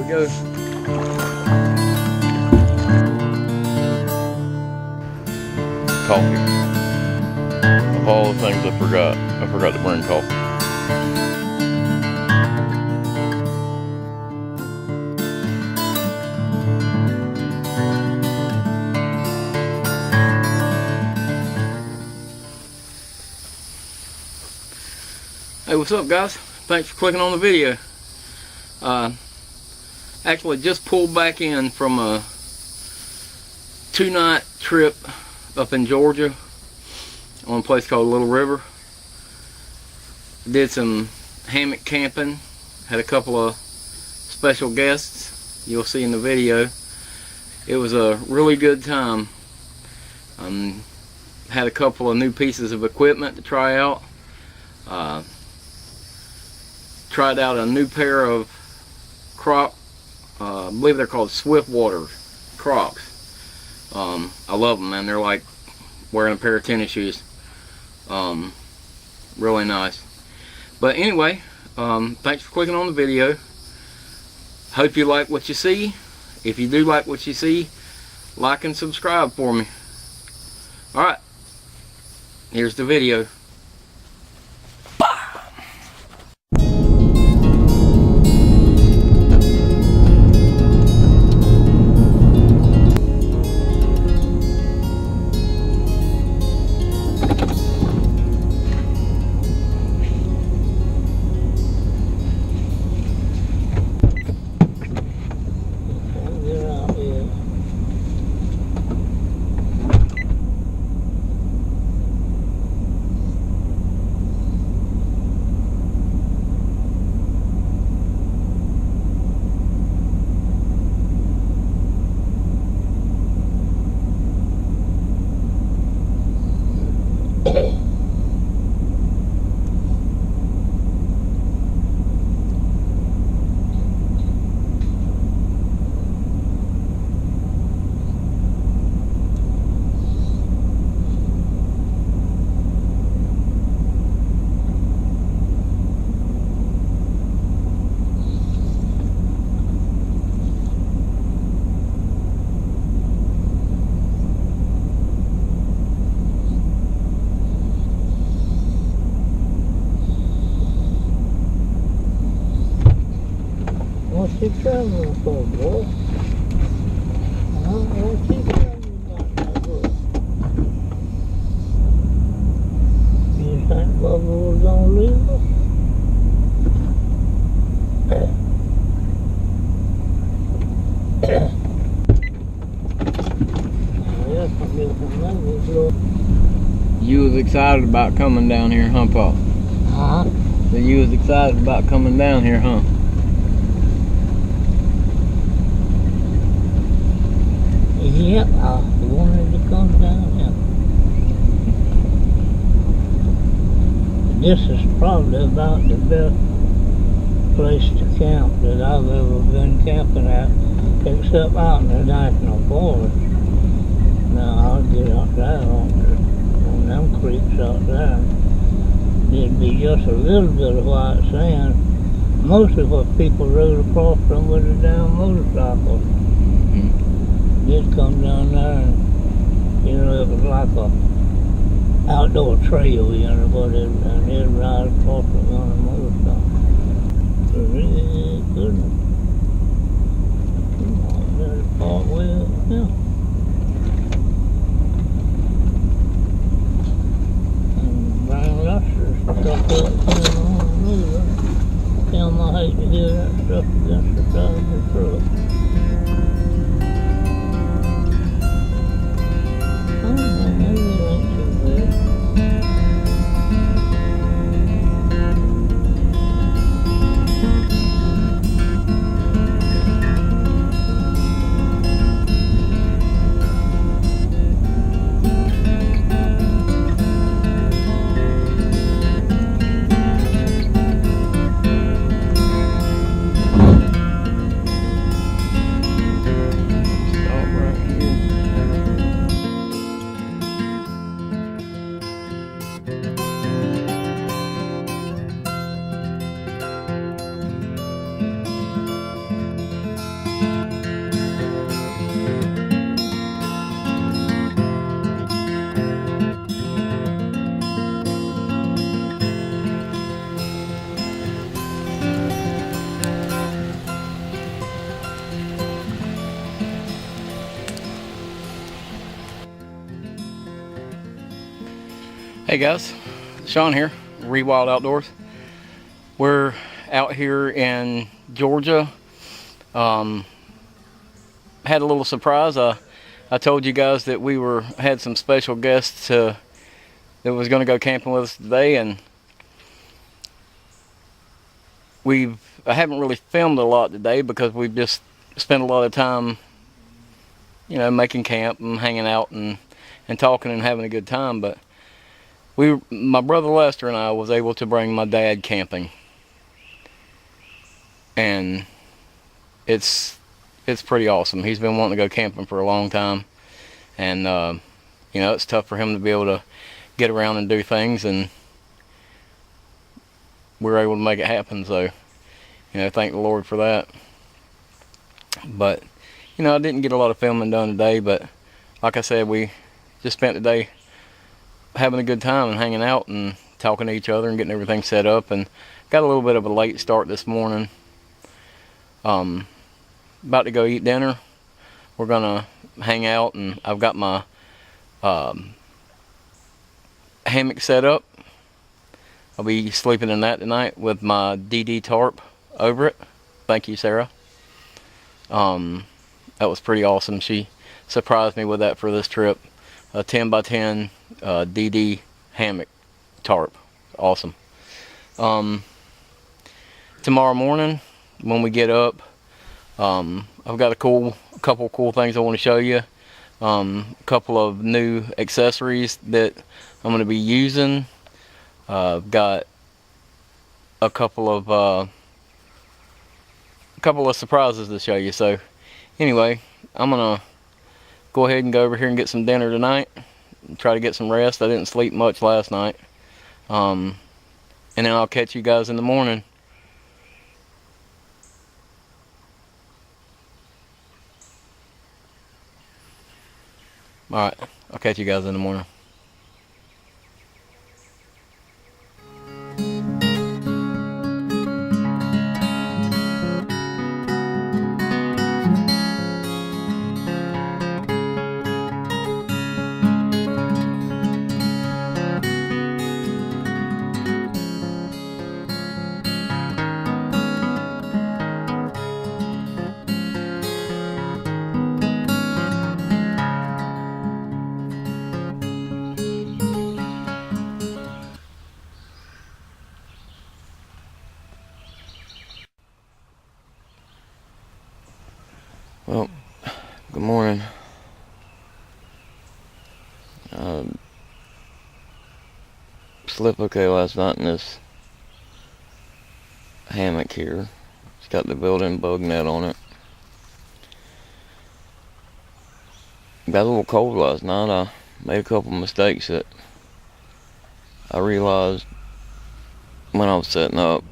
we go. Coffee. Of all the things I forgot to bring coffee. Hey, what's up, guys? Thanks for clicking on the video. Actually just pulled back in from a 2-night trip up in Georgia on a place called Little River. Did some hammock camping, had a couple of special guests you'll see in the video. It was a really good time. Had a couple of new pieces of equipment to try out. Tried out a new pair of I believe they're called Swiftwater Crocs. I love them, man. They're like wearing a pair of tennis shoes. Really nice. But anyway, thanks for clicking on the video. Hope you like what you see. If you do like what you see, like and subscribe for me. Alright, here's the video. What's he traveling for, boy? What's he traveling about, boy? You think Bubba was gonna leave us? You was excited about coming down here, huh, Paul? Huh? So you was excited about coming down here, huh? Yep, I wanted to come down here. This is probably about the best place to camp that I've ever been camping at, except out in the national forest. Now I'll get out there on them creeks out there. There'd be just a little bit of white sand. Most of what people rode across them with a damn motorcycle. Just come down there and, you know, it was like a outdoor trail, you know, but and they'd ride across it on a motorcycle. It was really good. Come on, there's part way up here. And Brian Luster's stuck up here on the river. Tell him I hate to hear that stuff against the side of the truck. Hey guys, Sean here, Rewild Outdoors. We're out here in Georgia. Had a little surprise. I told you guys that we had some special guests that was going to go camping with us today, and I haven't really filmed a lot today because we've just spent a lot of time, you know, making camp and hanging out and talking and having a good time. But my brother Lester and I was able to bring my dad camping, and it's pretty awesome. He's been wanting to go camping for a long time, and you know, it's tough for him to be able to get around and do things, and we're able to make it happen. So, you know, thank the Lord for that. But, you know, I didn't get a lot of filming done today, but like I said, we just spent the day having a good time and hanging out and talking to each other and getting everything set up, and got a little bit of a late start this morning. About to go eat dinner. We're gonna hang out, and I've got my hammock set up. I'll be sleeping in that tonight with my DD tarp over it. Thank you, Sarah. That was pretty awesome. She surprised me with that for this trip. A 10 by 10 DD hammock tarp. Awesome. Tomorrow morning when we get up, I've got a couple cool things I want to show you. A couple of new accessories that I'm going to be using. I've got a couple of surprises to show you. So anyway, I'm gonna go ahead and go over here and get some dinner tonight and try to get some rest. I didn't sleep much last night, and then I'll catch you guys in the morning. Alright, I'll catch you guys in the morning. Well, good morning. Slept okay last night in this hammock here. It's got the built-in bug net on it. Got a little cold last night. I made a couple mistakes that I realized when I was setting up.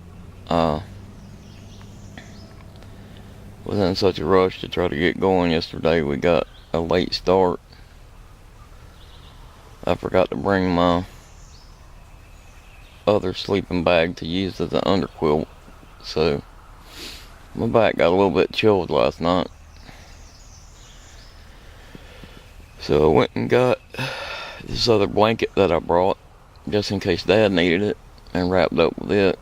Was in such a rush to try to get going yesterday. We got a late start. I forgot to bring my other sleeping bag to use as an underquilt, so my back got a little bit chilled last night. So I went and got this other blanket that I brought just in case Dad needed it, and wrapped up with it.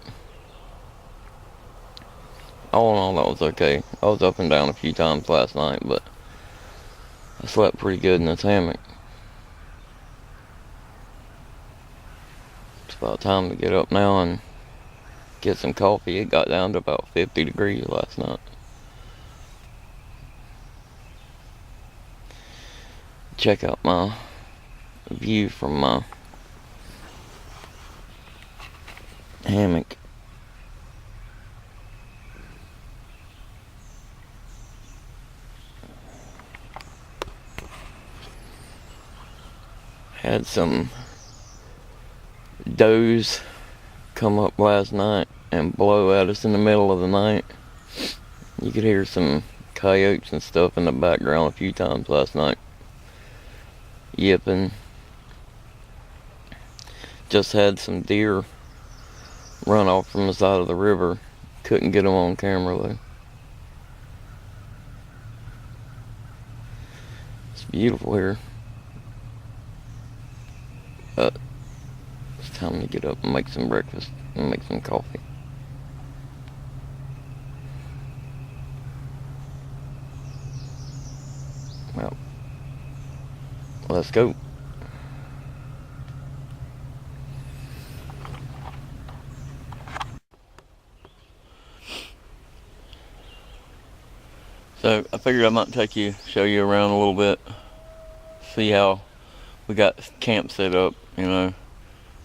All in all, that was okay. I was up and down a few times last night, but I slept pretty good in this hammock. It's about time to get up now and get some coffee. It got down to about 50 degrees last night. Check out my view from my hammock. Had some does come up last night and blow at us in the middle of the night. You could hear some coyotes and stuff in the background a few times last night, yipping. Just had some deer run off from the side of the river. Couldn't get them on camera though. It's beautiful here. time to get up and make some breakfast and make some coffee. Well, let's go. So I figured I might show you around a little bit, see how we got camp set up. You know,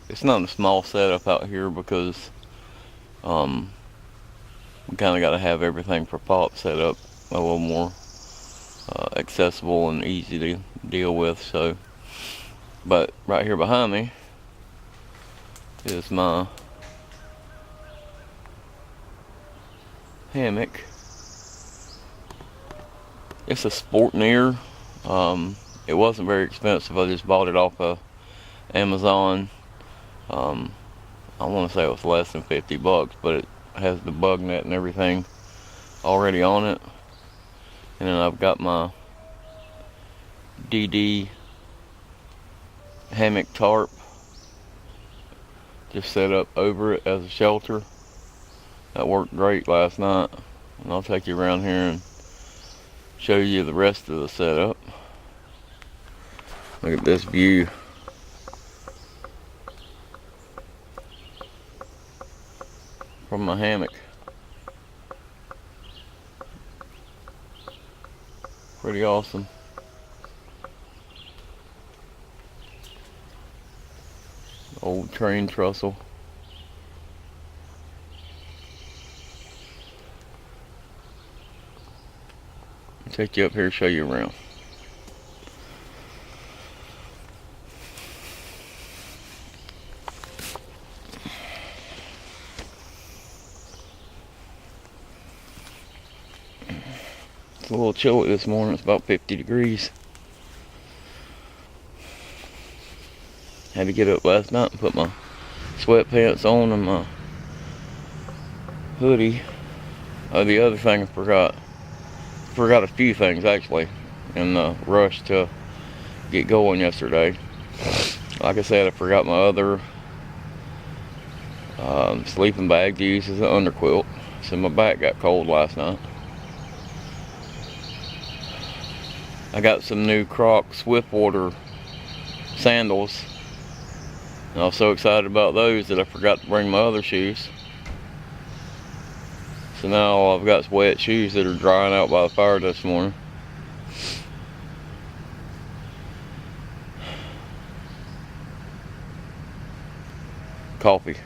it's not a small setup out here because we kind of got to have everything for Pop set up a little more accessible and easy to deal with. So, but right here behind me is my hammock. It's a Sportneer. It wasn't very expensive. I just bought it off of Amazon. I want to say it was less than $50, but it has the bug net and everything already on it. And then I've got my DD hammock tarp just set up over it as a shelter. That worked great last night. And I'll take you around here and show you the rest of the setup. Look at this view. From my hammock. Pretty awesome. Old train trestle. Take you up here and show you around. It's a little chilly this morning. It's about 50 degrees. Had to get up last night and put my sweatpants on and my hoodie. Oh, the other thing I forgot a few things actually in the rush to get going yesterday. Like I said, I forgot my other sleeping bag to use as an underquilt, so my back got cold last night. I got some new Crocs Swiftwater sandals, and I was so excited about those that I forgot to bring my other shoes. So now I've got wet shoes that are drying out by the fire this morning. Coffee.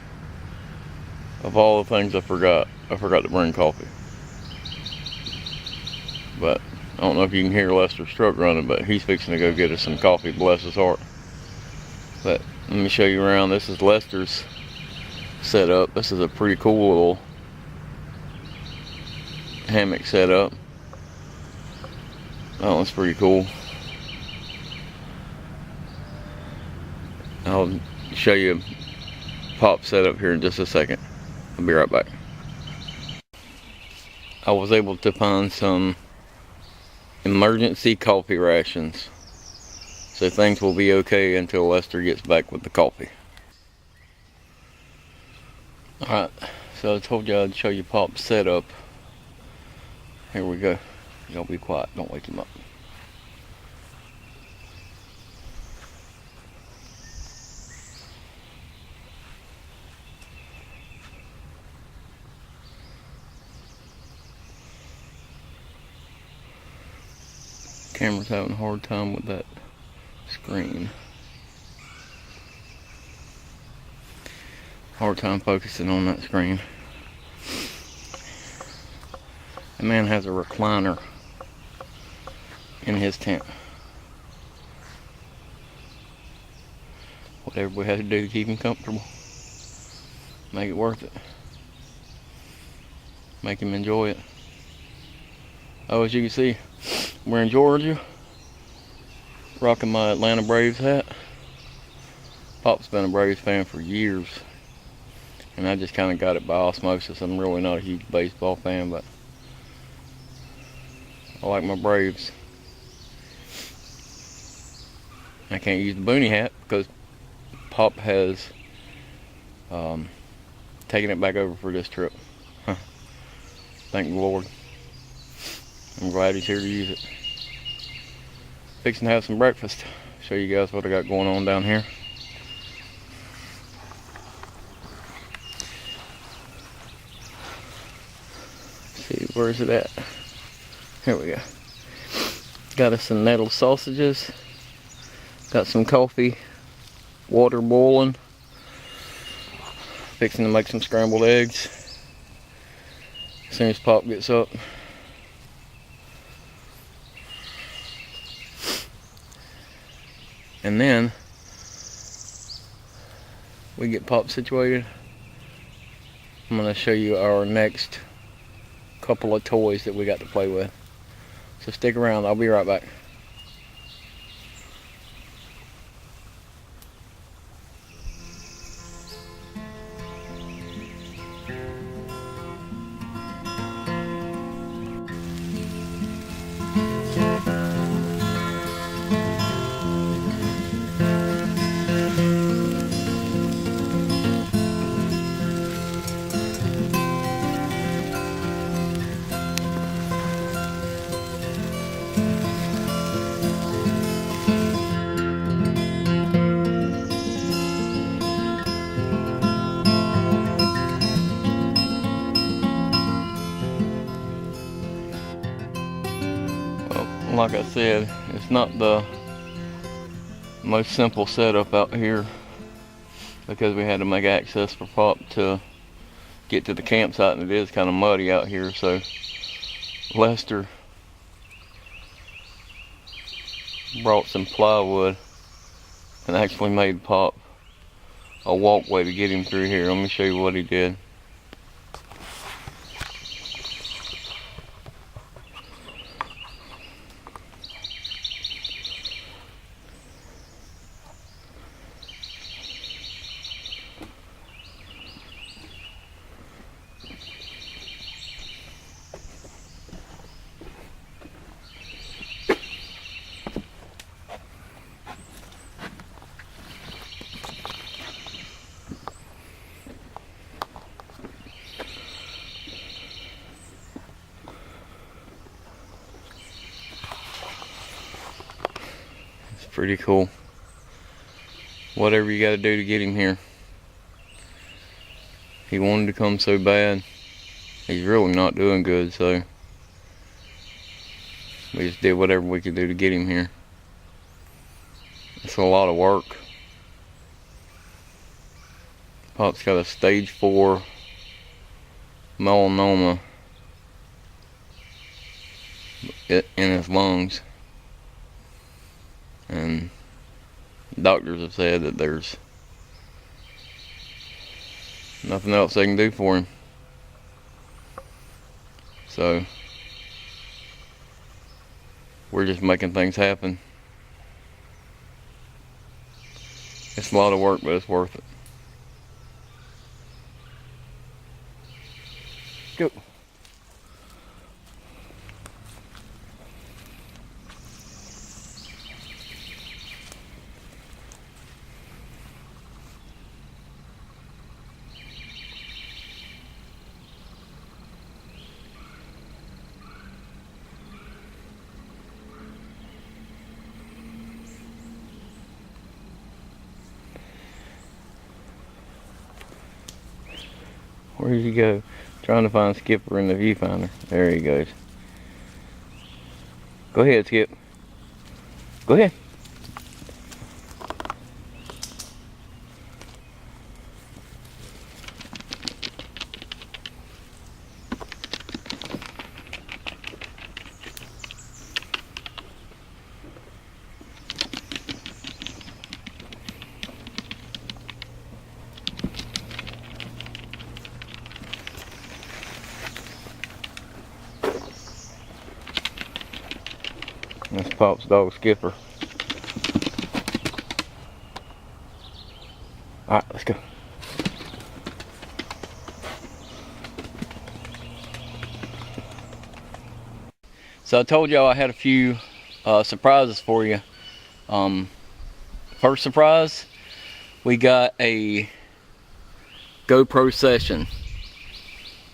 Of all the things I forgot to bring coffee. But I don't know if you can hear Lester's truck running, but he's fixing to go get us some coffee, bless his heart. But let me show you around. This is Lester's setup. This is a pretty cool little hammock setup. That one's pretty cool. I'll show you Pop setup here in just a second. I'll be right back. I was able to find some emergency coffee rations, so things will be okay until Lester gets back with the coffee. Alright, so I told you I'd show you Pop's setup. Here we go. Y'all be quiet, don't wake him up. Camera's having a hard time with that screen. Hard time focusing on that screen. The man has a recliner in his tent. Whatever we had to do to keep him comfortable. Make it worth it. Make him enjoy it. Oh, as you can see, we're in Georgia. Rocking my Atlanta Braves hat. Pop's been a Braves fan for years. And I just kind of got it by osmosis. I'm really not a huge baseball fan, but I like my Braves. I can't use the boonie hat because Pop has taking it back over for this trip. Thank the Lord. I'm glad he's here to use it. Fixing to have some breakfast. Show you guys what I got going on down here. Let's see, where's it at? Here we go. Got us some nettle sausages. Got some coffee, water boiling. Fixing to make some scrambled eggs as soon as Pop gets up. And then we get Pop situated, I'm going to show you our next couple of toys that we got to play with. So stick around, I'll be right back. Like I said, it's not the most simple setup out here because we had to make access for Pop to get to the campsite, and it is kind of muddy out here. So Lester brought some plywood and actually made Pop a walkway to get him through here. Let me show you what he did. Pretty cool. Whatever you gotta do to get him here. He wanted to come so bad. He's really not doing good, so we just did whatever we could do to get him here. It's a lot of work. Pop's got a stage 4 melanoma in his lungs. And doctors have said that there's nothing else they can do for him. So we're just making things happen. It's a lot of work, but it's worth it. Go. Where did he go? Trying to find Skipper in the viewfinder. There he goes. Go ahead, Skip. Go ahead. That's Pop's dog, Skipper. Alright, let's go. So I told y'all I had a few surprises for you. First surprise, we got a GoPro session.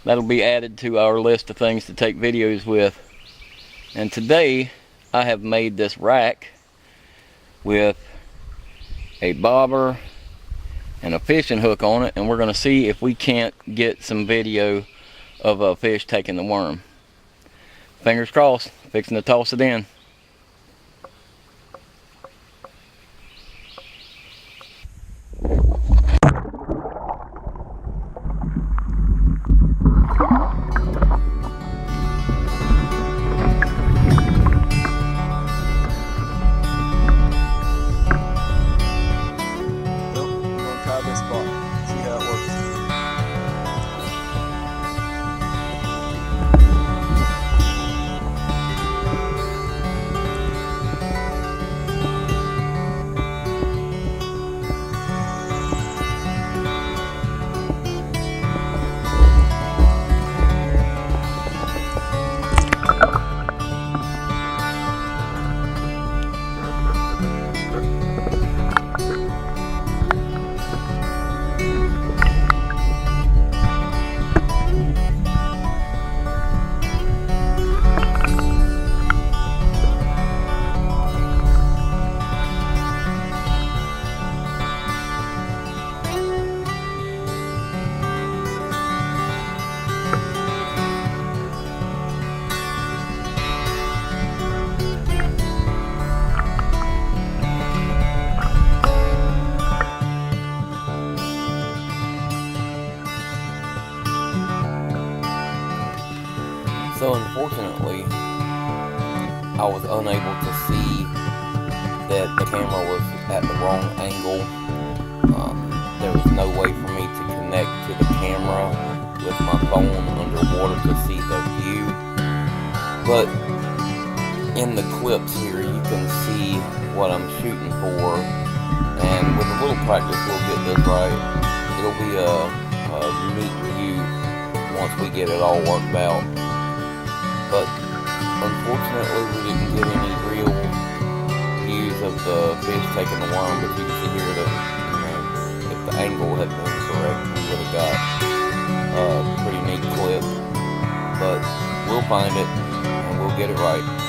That'll be added to our list of things to take videos with. And today I have made this rack with a bobber and a fishing hook on it, and we're going to see if we can't get some video of a fish taking the worm. Fingers crossed, fixing to toss it in. So unfortunately, I was unable to see that the camera was at the wrong angle. There was no way for me to connect to the camera with my phone underwater to see the view. But in the clips here, you can see what I'm shooting for. And with a little practice, we'll get this right. It'll be a neat view once we get it all worked out. But unfortunately, we didn't get any real views of the fish taking the worm. But you can see here that, if the angle had been correct, we would have got a pretty neat clip. But we'll find it and we'll get it right.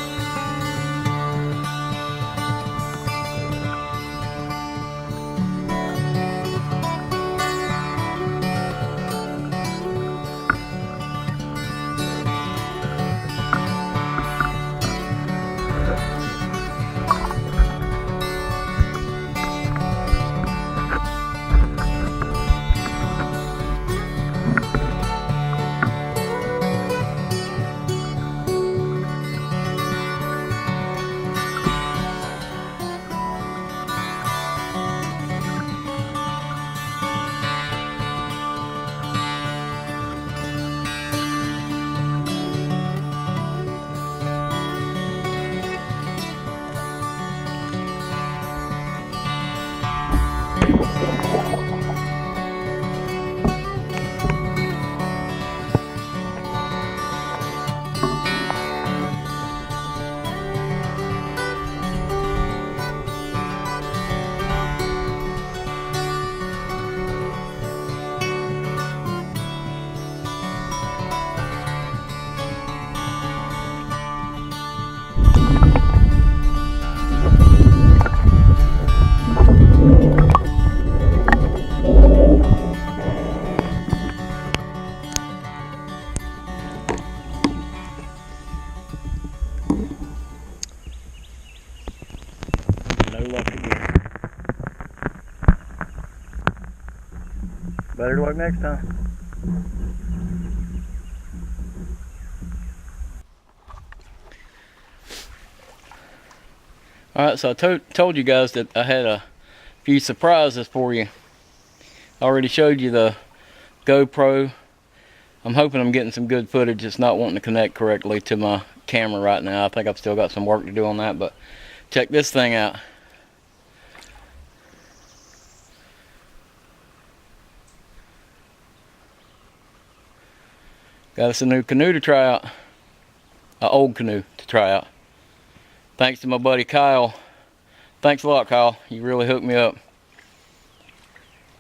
Better luck next time. Alright, so I told you guys that I had a few surprises for you. I already showed you the GoPro. I'm hoping I'm getting some good footage. It's not wanting to connect correctly to my camera right now. I think I've still got some work to do on that, but check this thing out. Got us a new canoe to try out. An old canoe to try out. Thanks to my buddy Kyle. Thanks a lot, Kyle. You really hooked me up.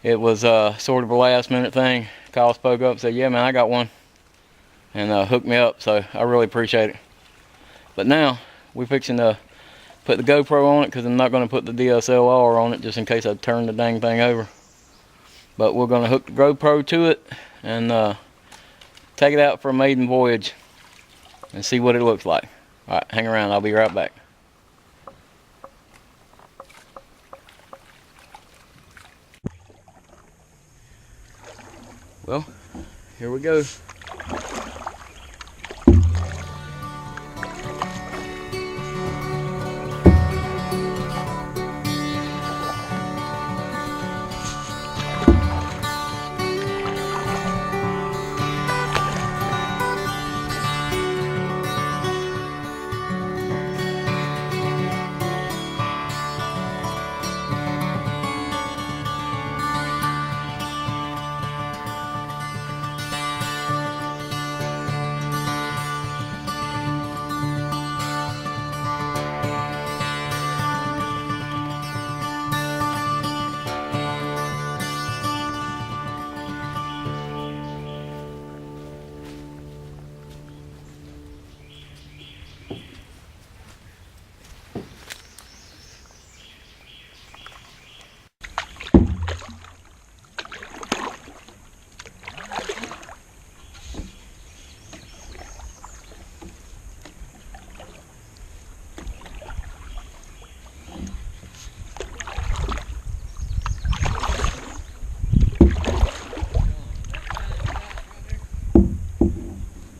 It was sort of a last minute thing. Kyle spoke up and said, yeah man, I got one, and hooked me up, so I really appreciate it. But now we're fixing to put the GoPro on it, because I'm not going to put the DSLR on it just in case I turn the dang thing over. But we're going to hook the GoPro to it and take it out for a maiden voyage and see what it looks like. Alright, hang around, I'll be right back. Well, here we go.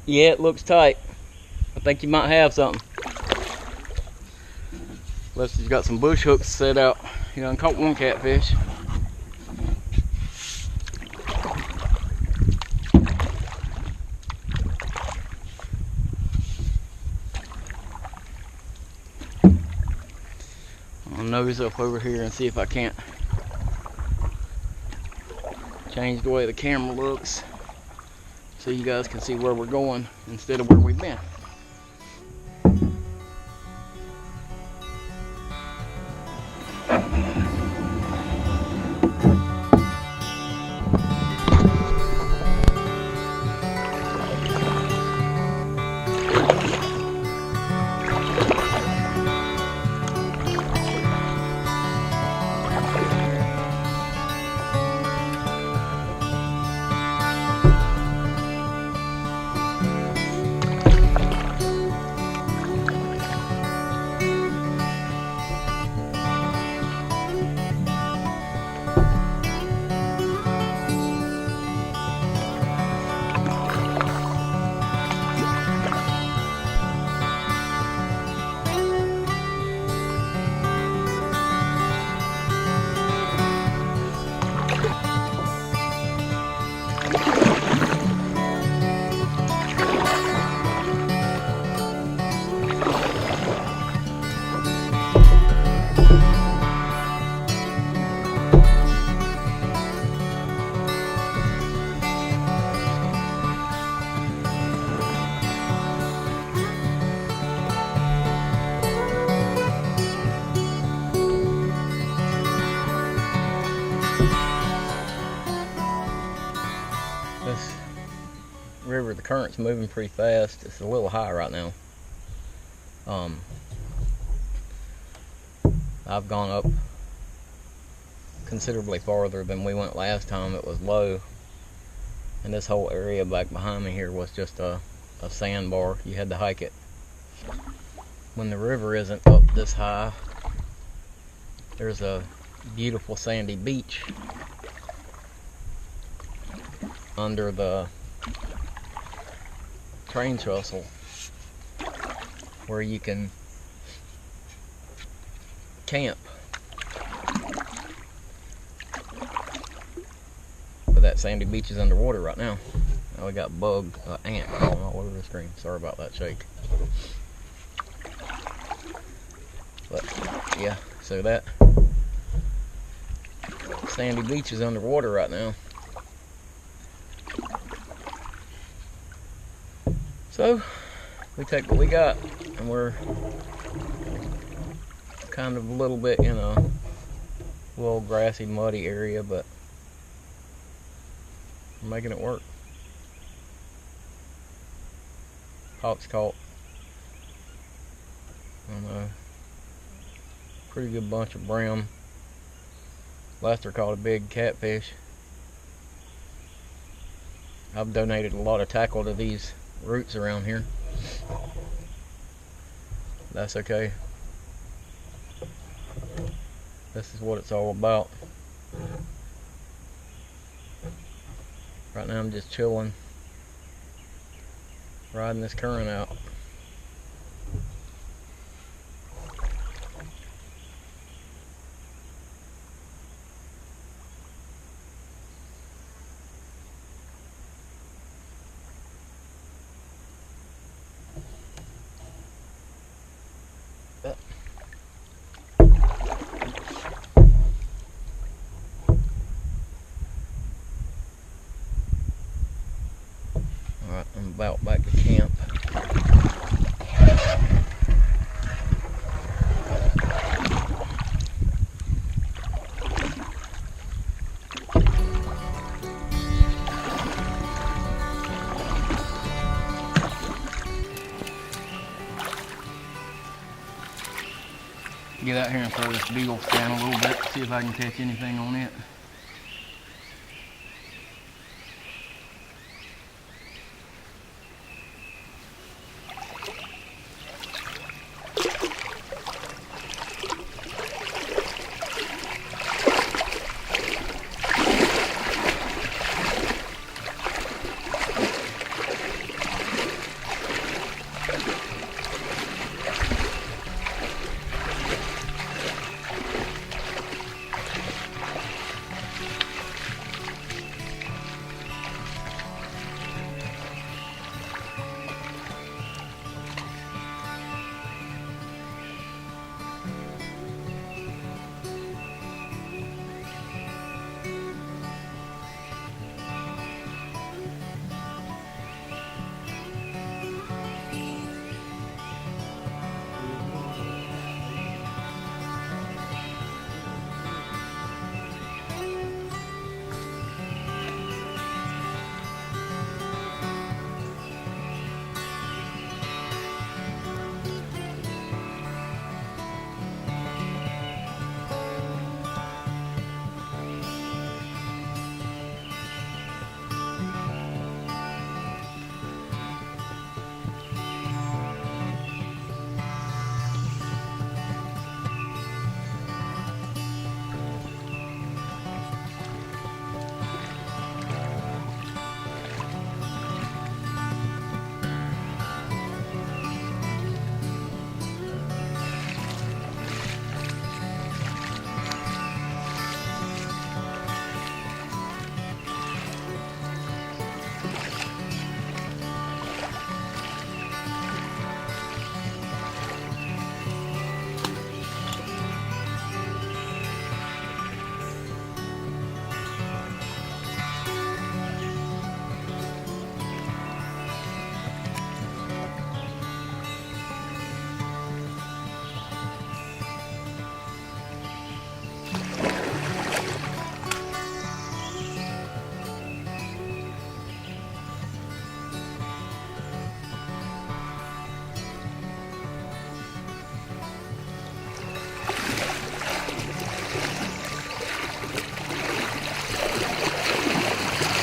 Yeah, it looks tight. I think you might have something. Lester's got some bush hooks set out. He done caught one catfish. I'll nose up over here and see if I can't change the way the camera looks, so you guys can see where we're going instead of where we've been. This river, the current's moving pretty fast. It's a little high right now. I've gone up considerably farther than we went last time. It was low, and this whole area back behind me here was just a sandbar. You had to hike it. When the river isn't up this high, there's a beautiful sandy beach under the train trestle where you can camp. But that sandy beach is underwater right now. Now we got ant crawling all over the screen. Sorry about that shake. But yeah, so that sandy beach is underwater right now. So we take what we got, and we're kind of a little bit in a little grassy, muddy area, but We're making it work. Pot's caught on a pretty good bunch of brim. Lester caught a big catfish. I've donated a lot of tackle to these roots around here. That's okay. This is what it's all about. Right now I'm just chilling, riding this current out. Alright, I'm about back to camp. Get out here and throw this beagle down a little bit, see if I can catch anything on it.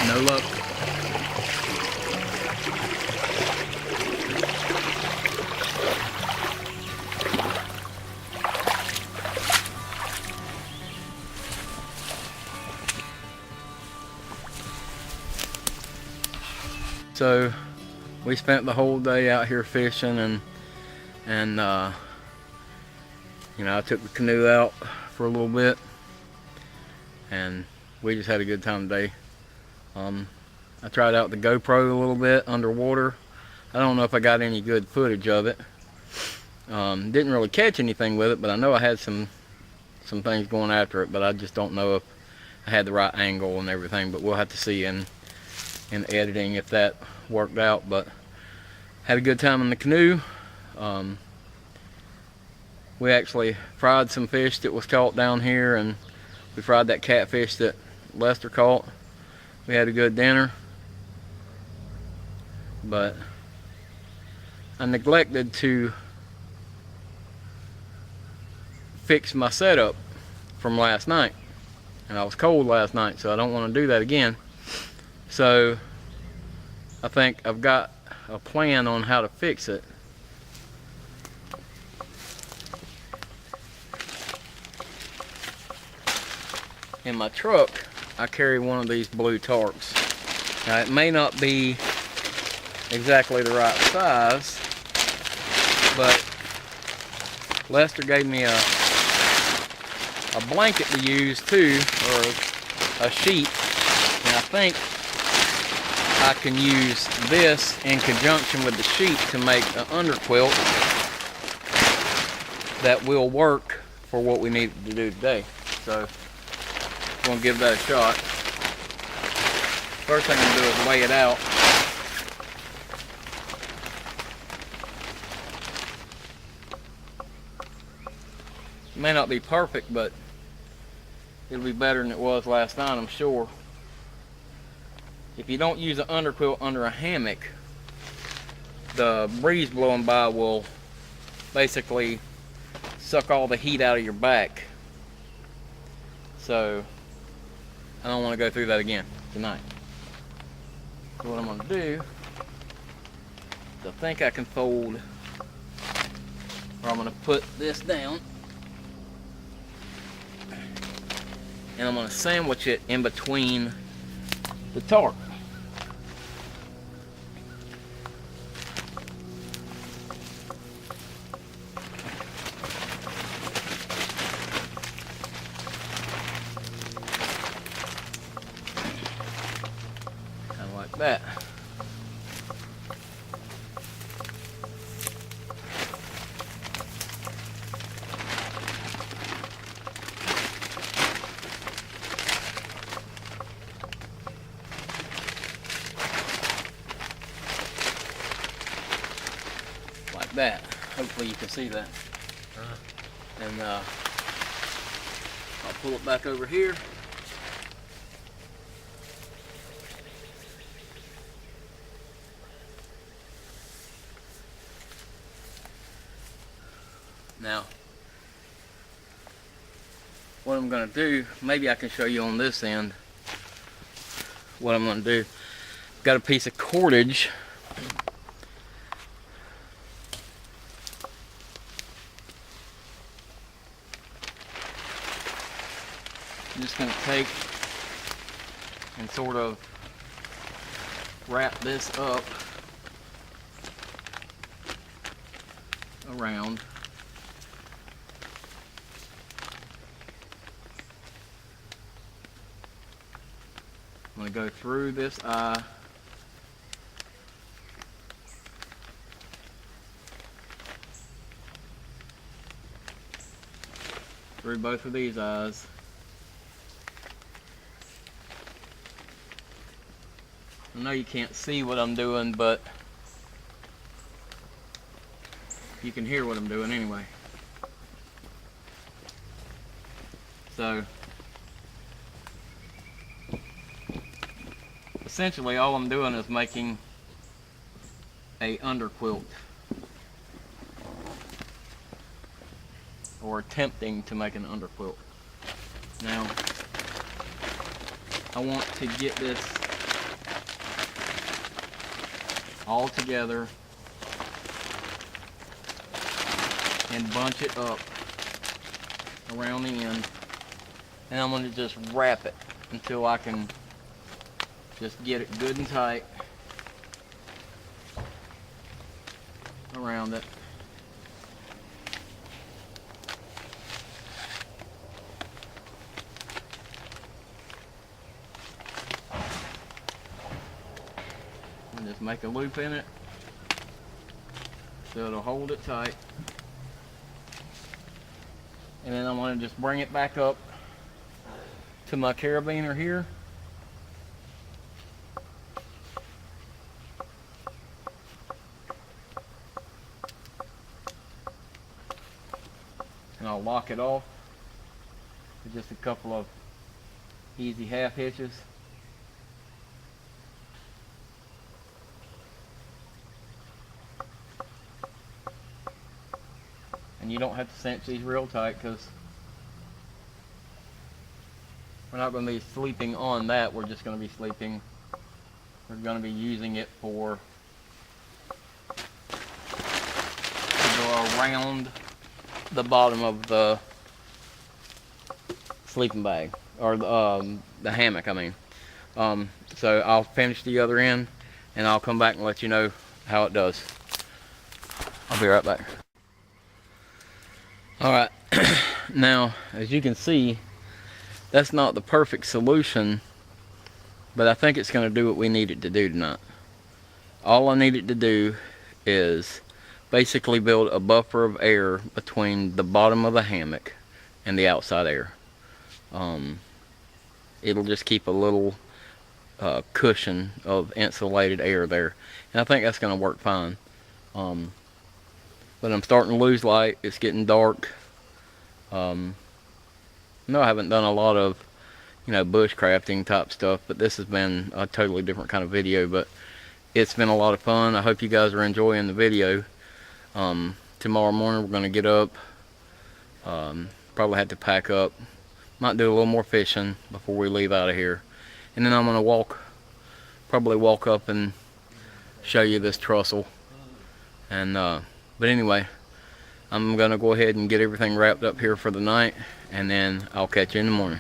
No luck. So we spent the whole day out here fishing, and you know, I took the canoe out for a little bit, and we just had a good time today. I tried out the GoPro a little bit underwater. I don't know if I got any good footage of it. Didn't really catch anything with it, but I know I had some things going after it, but I just don't know if I had the right angle and everything. But we'll have to see in editing if that worked out. But had a good time in the canoe. We actually fried some fish that was caught down here, and we fried that catfish that Lester caught. We had a good dinner, but I neglected to fix my setup from last night, and I was cold last night, so I don't want to do that again. So I think I've got a plan on how to fix it. In my truck, I carry one of these blue tarps. Now, it may not be exactly the right size, but Lester gave me a blanket to use too, or a sheet, and I think I can use this in conjunction with the sheet to make an underquilt that will work for what we need to do today. So I'm gonna give that a shot. First thing I'm gonna do is lay it out. It may not be perfect, but it'll be better than it was last night, I'm sure. If you don't use an underquilt under a hammock, the breeze blowing by will basically suck all the heat out of your back. So I don't want to go through that again tonight. So what I'm going to do is I think I can fold, or I'm going to put this down, and I'm going to sandwich it in between the tarp. Kind of like that. That. Hopefully you can see that. And I'll pull it back over here. Now, what I'm going to do, maybe I can show you on this end what I'm going to do. Got a piece of cordage. I'm just going to take and sort of wrap this up around. I'm going to go through this eye. Through both of these eyes. I know you can't see what I'm doing, but you can hear what I'm doing anyway. So essentially all I'm doing is making a underquilt, or attempting to make an underquilt. Now I want to get this all together and bunch it up around the end, and I'm going to just wrap it until I can just get it good and tight around it. And just make a loop in it so it'll hold it tight. And then I'm going to just bring it back up to my carabiner here. And I'll lock it off with just a couple of easy half hitches. And you don't have to cinch these real tight because we're not going to be sleeping on that. We're just going to be sleeping. We're going to be using it to go around the bottom of the sleeping bag, or the hammock, I mean. So I'll finish the other end and I'll come back and let you know how it does. I'll be right back. Alright, now as you can see, that's not the perfect solution, but I think it's going to do what we need it to do tonight. All I need it to do is basically build a buffer of air between the bottom of the hammock and the outside air. It'll just keep a little cushion of insulated air there, and I think that's going to work fine. But I'm starting to lose light. It's getting dark. No, I haven't done a lot of, bushcrafting type stuff, but this has been a totally different kind of video, but it's been a lot of fun. I hope you guys are enjoying the video. Tomorrow morning we're going to get up, probably have to pack up, might do a little more fishing before we leave out of here, and then I'm going to probably walk up and show you this trussel. And but anyway, I'm going to go ahead and get everything wrapped up here for the night, and then I'll catch you in the morning.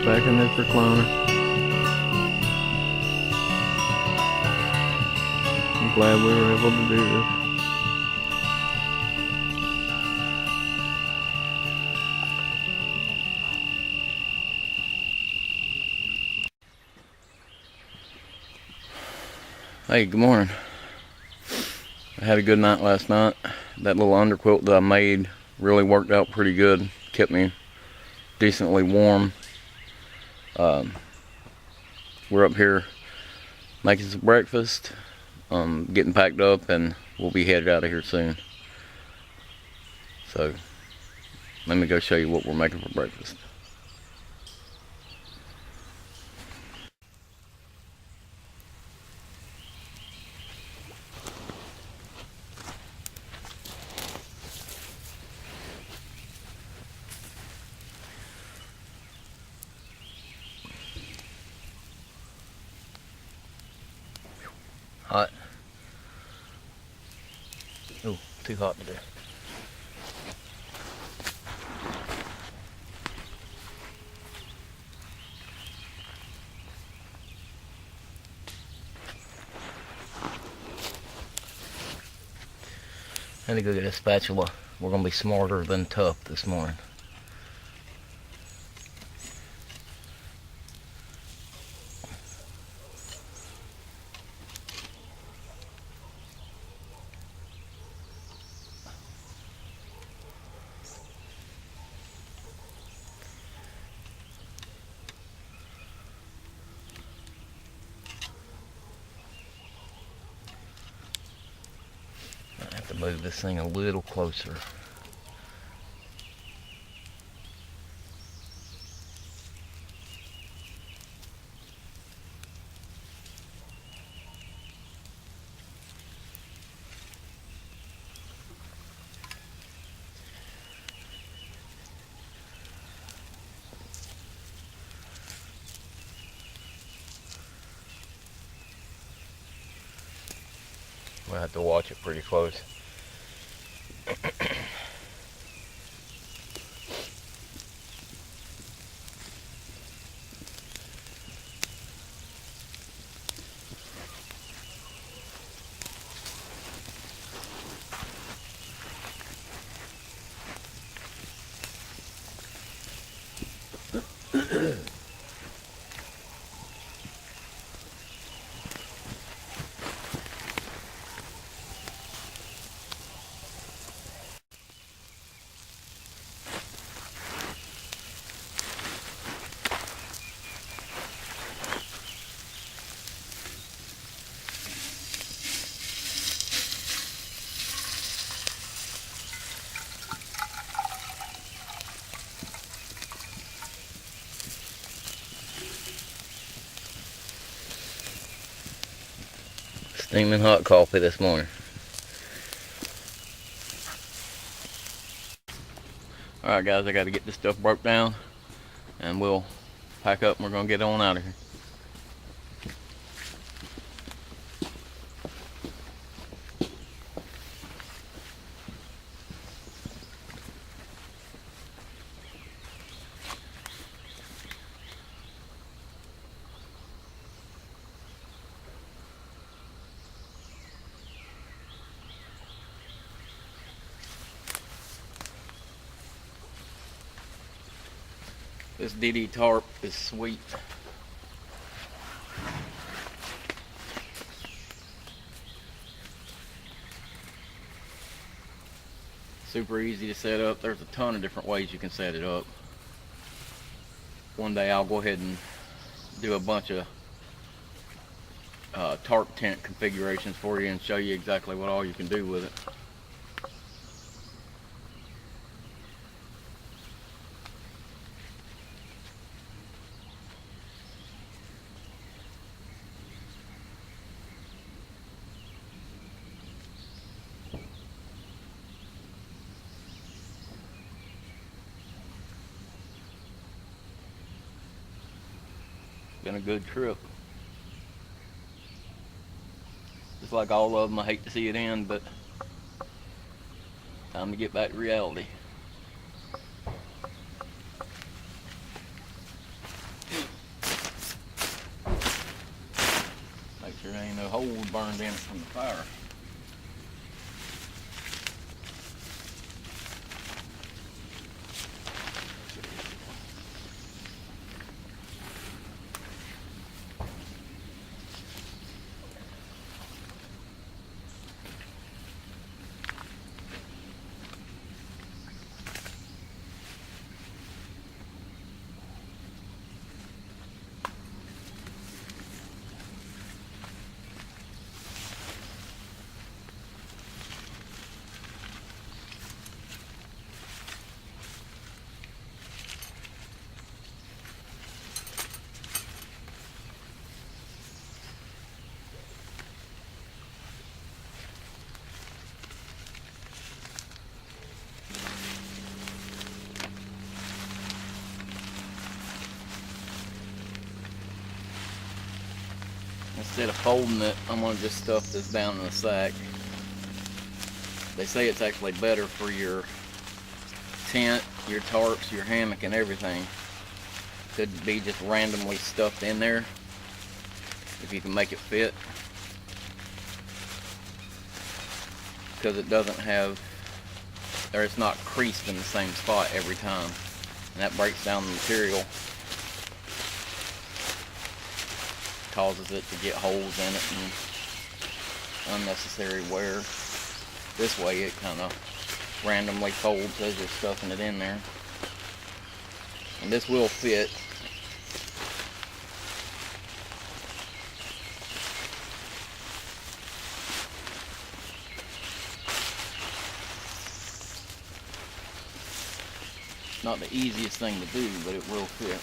Back in this recliner. I'm glad we were able to do this. Hey, good morning. I had a good night last night. That little underquilt that I made really worked out pretty good. Kept me decently warm. We're up here making some breakfast, getting packed up, and we'll be headed out of here soon. So, let me go show you what we're making for breakfast. Hot. Oh, too hot today. I need to go get a spatula. We're gonna be smarter than tough this morning. I have to move this thing a little closer. We'll have to watch it pretty close. Steaming hot coffee this morning. Alright guys, I gotta get this stuff broke down and we'll pack up and we're gonna get on out of here. This DD tarp is sweet. Super easy to set up. There's a ton of different ways you can set it up. One day I'll go ahead and do a bunch of tarp tent configurations for you and show you exactly what all you can do with it. Been a good trip. Just like all of them, I hate to see it end, but time to get back to reality. Make sure there ain't no holes burned in it from the fire. instead of folding it, I'm going to just stuff this down in the sack. They say it's actually better for your tent, your tarps, your hammock, and everything. Could be just randomly stuffed in there if you can make it fit, because it doesn't have, or it's not creased in the same spot every time, and that breaks down the material, causes it to get holes in it and unnecessary wear. This way it kind of randomly folds as you're stuffing it in there, and this will fit. Not the easiest thing to do, but it will fit.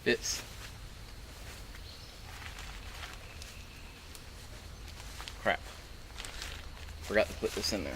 Fits. Crap. Forgot to put this in there.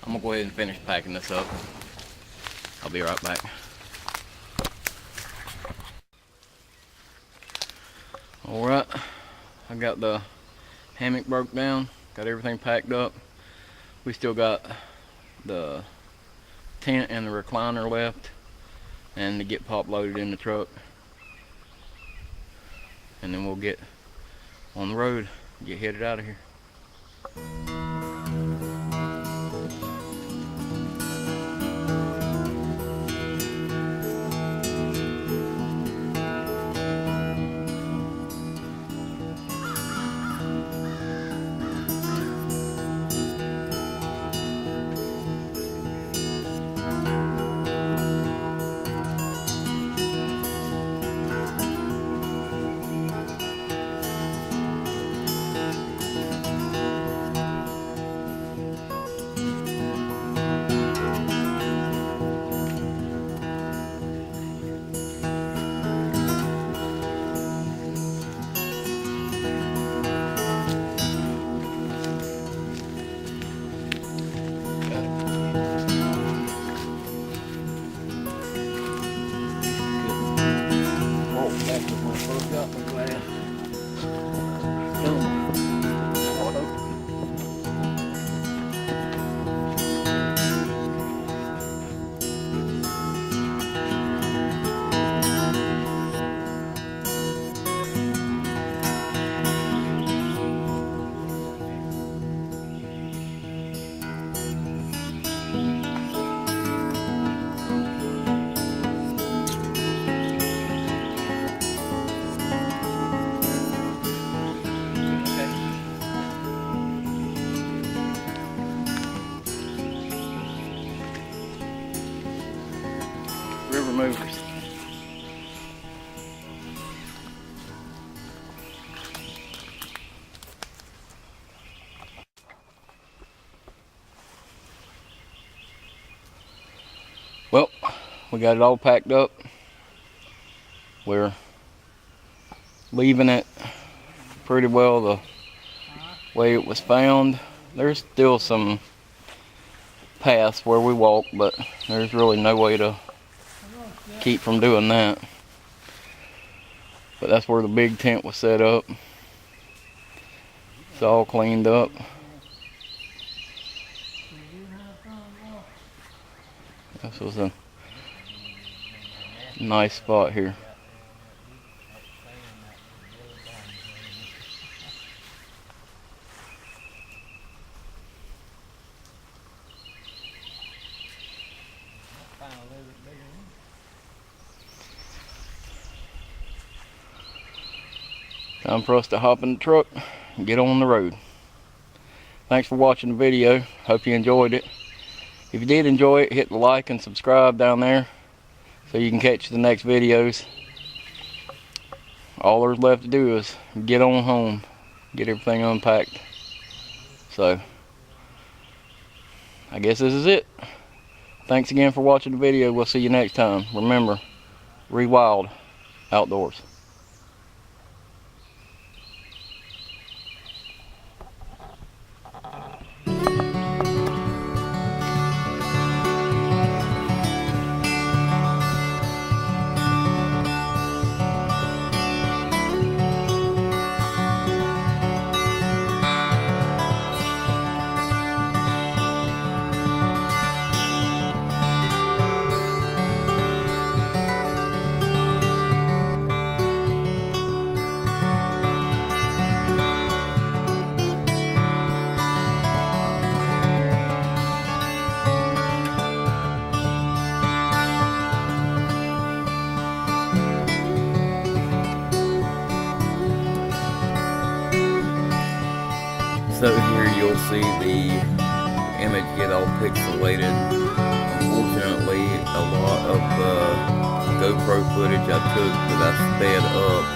I'm gonna go ahead and finish packing this up. I'll be right back. Alright, I got the hammock broke down, got everything packed up. We still got the tent and the recliner left, and to get pop loaded in the truck. And then we'll get on the road, get headed out of here. River movers. Well, we got it all packed up. We're leaving it pretty well the way it was found. There's still some paths where we walk, but there's really no way to keep from doing that. But that's where the big tent was set up. It's all cleaned up. This was a nice spot here. Time for us to hop in the truck and get on the road. Thanks for watching the video. Hope you enjoyed it. If you did enjoy it, hit the like and subscribe down there so you can catch the next videos. All there's left to do is get on home, get everything unpacked. So, I guess this is it. Thanks again for watching the video. We'll see you next time. Remember, rewild outdoors. So here you'll see the image get all pixelated. Unfortunately, a lot of the GoPro footage I took that I sped up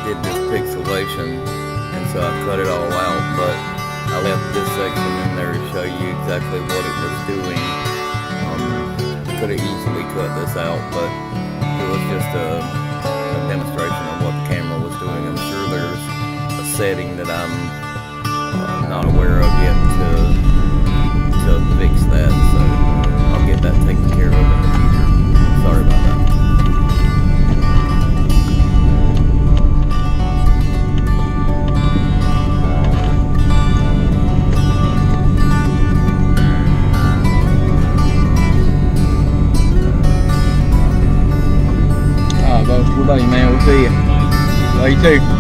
did this pixelation, and so I cut it all out, but I left this section in there to show you exactly what it was doing. Could have easily cut this out, but it was just a demonstration of what the camera was doing. I'm sure there's setting that I'm not aware of yet to fix that, so I'll get that taken care of in the future. Sorry about that. Alright, folks, we love you, man. We'll see you. Love you too.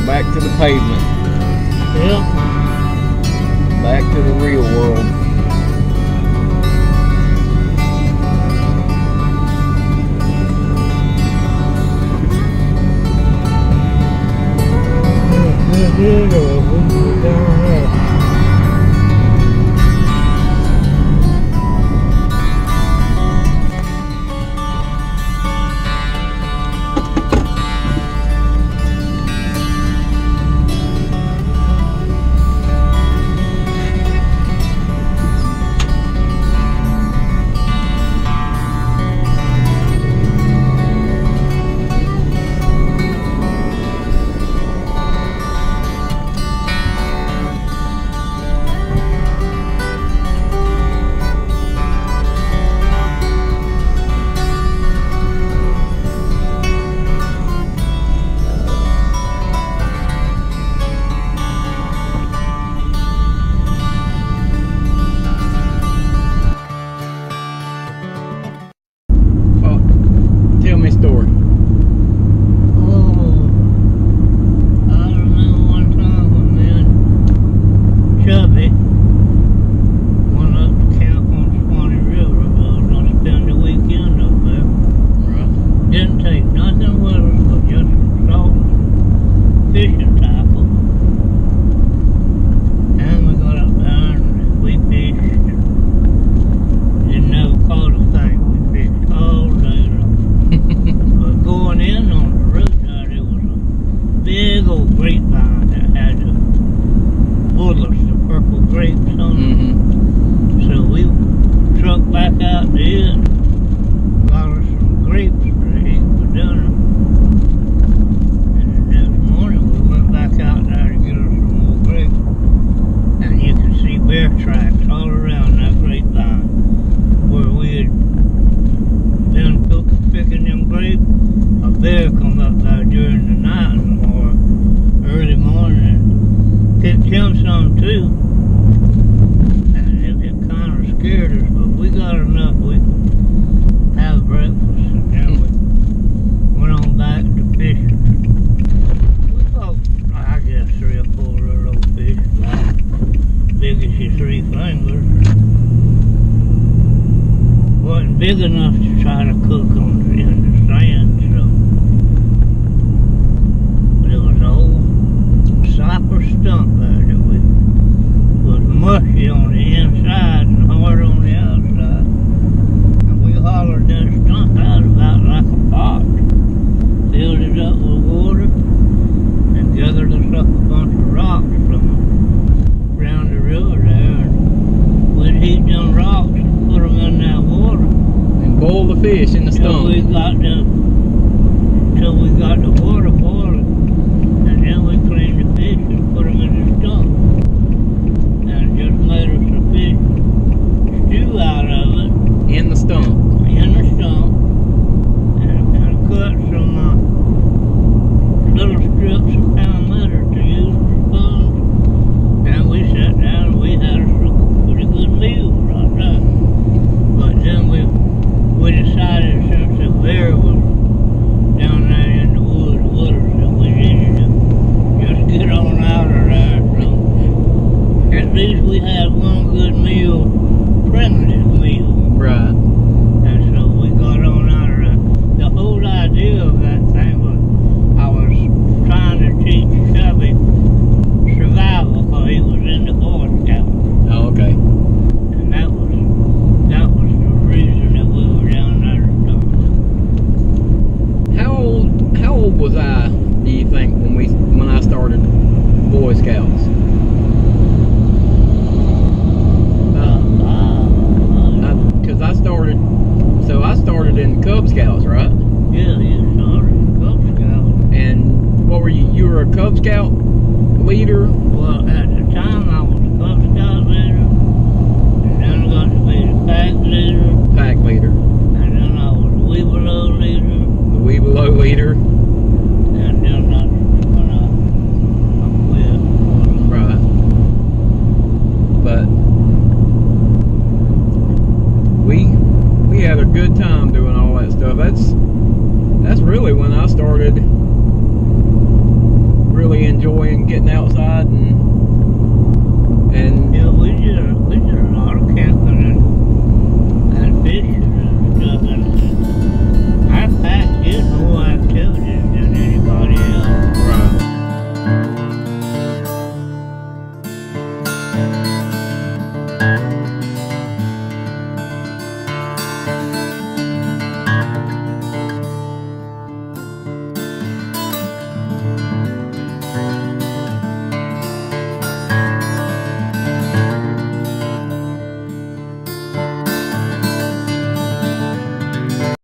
Back to the pavement. Yep. Back to the real world. bear come up there during the night or early morning and picked him some too. And it kind of scared us, but we got enough we could have breakfast, and then we went on back to fishing. We caught, I guess, 3 or 4 little old fish, about big as your 3 fingers. Wasn't big enough to try to cook on in the sand, so. But it was an old cypress stump there that was mushy on the inside and hard on the outside. And we hollered that stump out about like a pot, filled it up with water, and gathered us up a bunch of rocks from around the river there. And we'd heat them rocks and put them in that water. Boil the fish in the stump. Till we got the water boiling, and then we cleaned the fish and put them in the stump, and just made us a fish stew out of it. In the stump. In the stump, and cut some little strips of pound leather to use for spoons. And we sat down and we had us a pretty good meal right there. But then we decided since the bear was down there in the woods with us that we needed to just get on out of there. So at least we had one good meal, primitive meal. Right. And so we got on out of there. The whole idea of that thing was I was trying to teach Chubby survival because he was in the Boy Scouts. Oh, okay. And that was the reason that we were down there to start with. How old was I, do you think, when I started Boy Scouts? Because I started in Cub Scouts, right? Yeah, you started in Cub Scouts. And what were you? You were a Cub Scout leader? Well, at the time I was a Cub Scout leader, and then I got to be the pack leader, Pack leader. and then I was a Weebelow leader. The Weebelow leader.